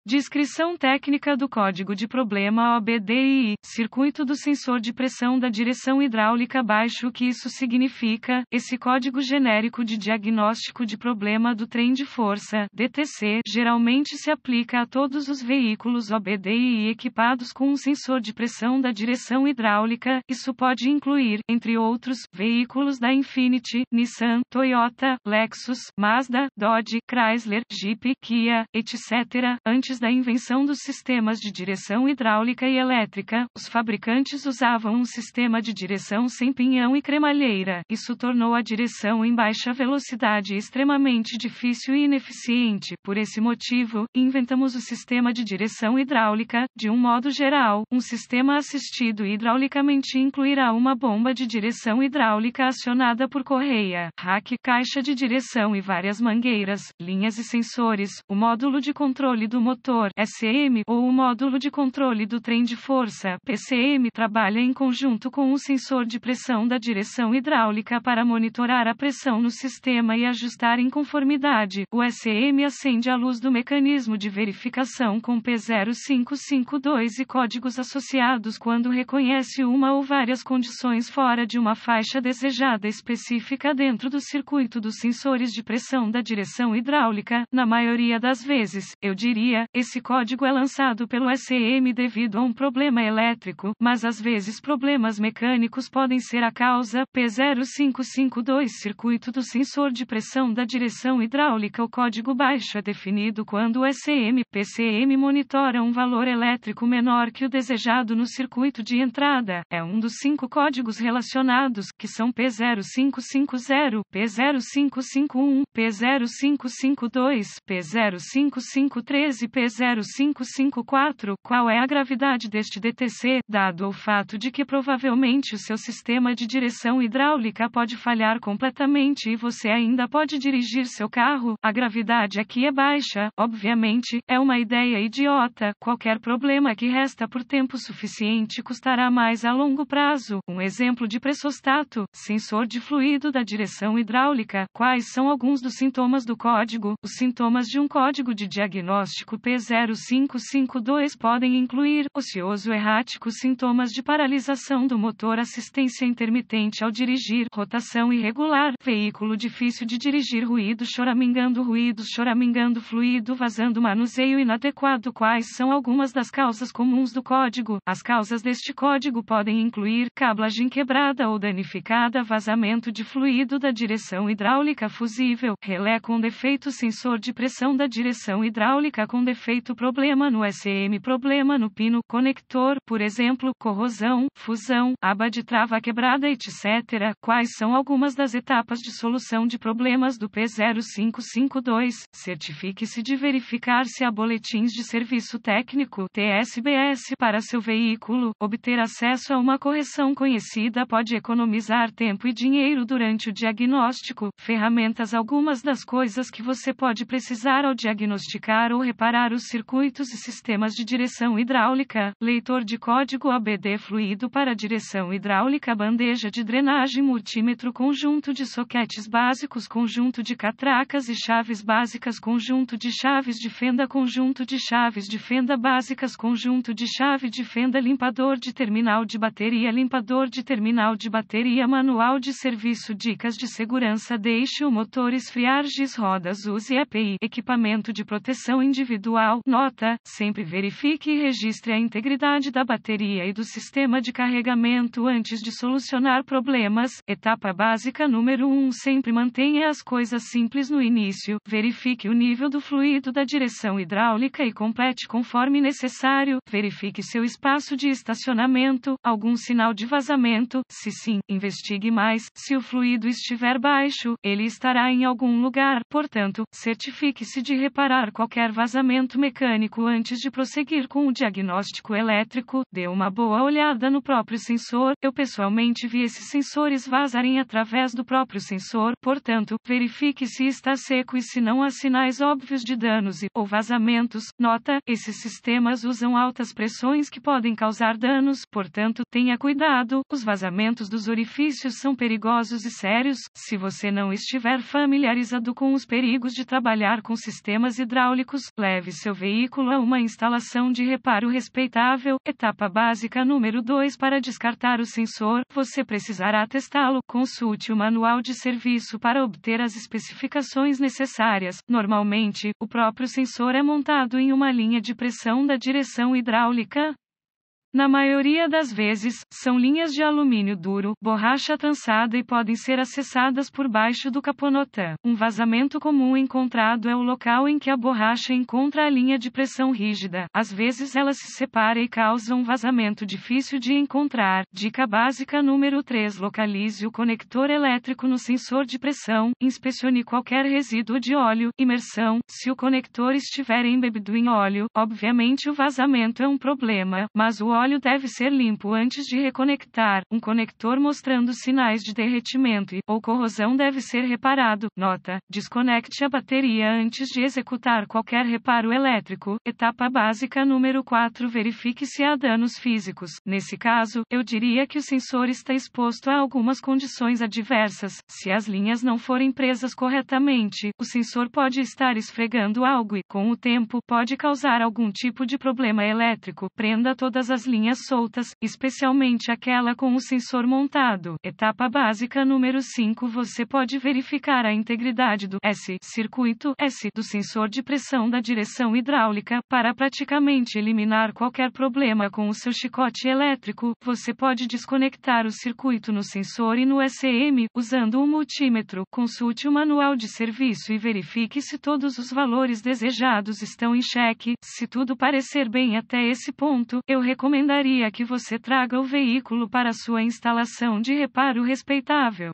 Descrição técnica do código de problema OBDI, circuito do sensor de pressão da direção hidráulica baixo. O que isso significa? Esse código genérico de diagnóstico de problema do trem de força, DTC, geralmente se aplica a todos os veículos OBDI equipados com um sensor de pressão da direção hidráulica. Isso pode incluir, entre outros, veículos da Infiniti, Nissan, Toyota, Lexus, Mazda, Dodge, Chrysler, Jeep, Kia, etc. Antes da invenção dos sistemas de direção hidráulica e elétrica, os fabricantes usavam um sistema de direção sem pinhão e cremalheira. Isso tornou a direção em baixa velocidade extremamente difícil e ineficiente. Por esse motivo, inventamos o sistema de direção hidráulica. De um modo geral, um sistema assistido hidraulicamente incluirá uma bomba de direção hidráulica acionada por correia, rack, caixa de direção e várias mangueiras, linhas e sensores, o módulo de controle do motor, SM, ou o módulo de controle do trem de força, PCM, trabalha em conjunto com o sensor de pressão da direção hidráulica para monitorar a pressão no sistema e ajustar em conformidade. O SM acende a luz do mecanismo de verificação com P0552 e códigos associados quando reconhece uma ou várias condições fora de uma faixa desejada específica dentro do circuito dos sensores de pressão da direção hidráulica. Na maioria das vezes, eu diria, esse código é lançado pelo SM devido a um problema elétrico, mas às vezes problemas mecânicos podem ser a causa. P0552 Circuito do sensor de pressão da direção hidráulica. O código baixo é definido quando o SM/PCM monitora um valor elétrico menor que o desejado no circuito de entrada. É um dos 5 códigos relacionados, que são P0550, P0551, P0552, P0553 e P0554. Qual é a gravidade deste DTC? Dado o fato de que provavelmente o seu sistema de direção hidráulica pode falhar completamente e você ainda pode dirigir seu carro, a gravidade aqui é baixa. Obviamente, é uma ideia idiota. Qualquer problema que resta por tempo suficiente custará mais a longo prazo. Um exemplo de pressostato, sensor de fluido da direção hidráulica. Quais são alguns dos sintomas do código? Os sintomas de um código de diagnóstico P0552 podem incluir ocioso errático, sintomas de paralisação do motor, assistência intermitente ao dirigir, rotação irregular, veículo difícil de dirigir, ruídos choramingando, fluido vazando, manuseio inadequado. Quais são algumas das causas comuns do código? As causas deste código podem incluir cablagem quebrada ou danificada, vazamento de fluido da direção hidráulica, fusível, relé com defeito, sensor de pressão da direção hidráulica com defeito, problema no SM, problema no pino, conector, por exemplo, corrosão, fusão, aba de trava quebrada, etc. Quais são algumas das etapas de solução de problemas do P0552? Certifique-se de verificar se há boletins de serviço técnico, TSBS, para seu veículo. Obter acesso a uma correção conhecida pode economizar tempo e dinheiro durante o diagnóstico. Ferramentas. Algumas das coisas que você pode precisar ao diagnosticar ou reparar os circuitos e sistemas de direção hidráulica: leitor de código OBD, fluido para direção hidráulica, bandeja de drenagem, multímetro, conjunto de soquetes básicos, conjunto de catracas e chaves básicas, conjunto de chaves de fenda básicas, conjunto de chave de fenda, limpador de terminal de bateria, manual de serviço, dicas de segurança, deixe o motor esfriar, giz, rodas, use EPI, equipamento de proteção individual. Nota: sempre verifique e registre a integridade da bateria e do sistema de carregamento antes de solucionar problemas. Etapa básica número 1: sempre mantenha as coisas simples no início. Verifique o nível do fluido da direção hidráulica e complete conforme necessário. Verifique seu espaço de estacionamento, algum sinal de vazamento. Se sim, investigue mais. Se o fluido estiver baixo, ele estará em algum lugar. Portanto, certifique-se de reparar qualquer vazamento mecânico antes de prosseguir com o diagnóstico elétrico. Dê uma boa olhada no próprio sensor. Eu pessoalmente vi esses sensores vazarem através do próprio sensor. Portanto, verifique se está seco e se não há sinais óbvios de danos ou vazamentos. Nota: esses sistemas usam altas pressões que podem causar danos. Portanto, tenha cuidado. Os vazamentos dos orifícios são perigosos e sérios. Se você não estiver familiarizado com os perigos de trabalhar com sistemas hidráulicos, leve seu veículo a uma instalação de reparo respeitável. Etapa básica número 2. Para descartar o sensor, você precisará testá-lo. Consulte o manual de serviço para obter as especificações necessárias. Normalmente, o próprio sensor é montado em uma linha de pressão da direção hidráulica. Na maioria das vezes, são linhas de alumínio duro, borracha trançada e podem ser acessadas por baixo do caponotã. Um vazamento comum encontrado é o local em que a borracha encontra a linha de pressão rígida. Às vezes ela se separa e causa um vazamento difícil de encontrar. Dica básica número 3. Localize o conector elétrico no sensor de pressão. Inspecione qualquer resíduo de óleo, imersão. Se o conector estiver embebido em óleo, obviamente o vazamento é um problema, mas o óleo deve ser limpo antes de reconectar. Um conector mostrando sinais de derretimento ou corrosão deve ser reparado. Nota: desconecte a bateria antes de executar qualquer reparo elétrico. Etapa básica número 4. Verifique se há danos físicos. Nesse caso, eu diria que o sensor está exposto a algumas condições adversas. Se as linhas não forem presas corretamente, o sensor pode estar esfregando algo e, com o tempo, pode causar algum tipo de problema elétrico. Prenda todas as linhas soltas, especialmente aquela com o sensor montado. Etapa básica número 5. Você pode verificar a integridade do circuito do sensor de pressão da direção hidráulica. Para praticamente eliminar qualquer problema com o seu chicote elétrico, você pode desconectar o circuito no sensor e no SM, usando um multímetro. Consulte o manual de serviço e verifique se todos os valores desejados estão em xeque. Se tudo parecer bem até esse ponto, eu recomendaria que você traga o veículo para sua instalação de reparo respeitável.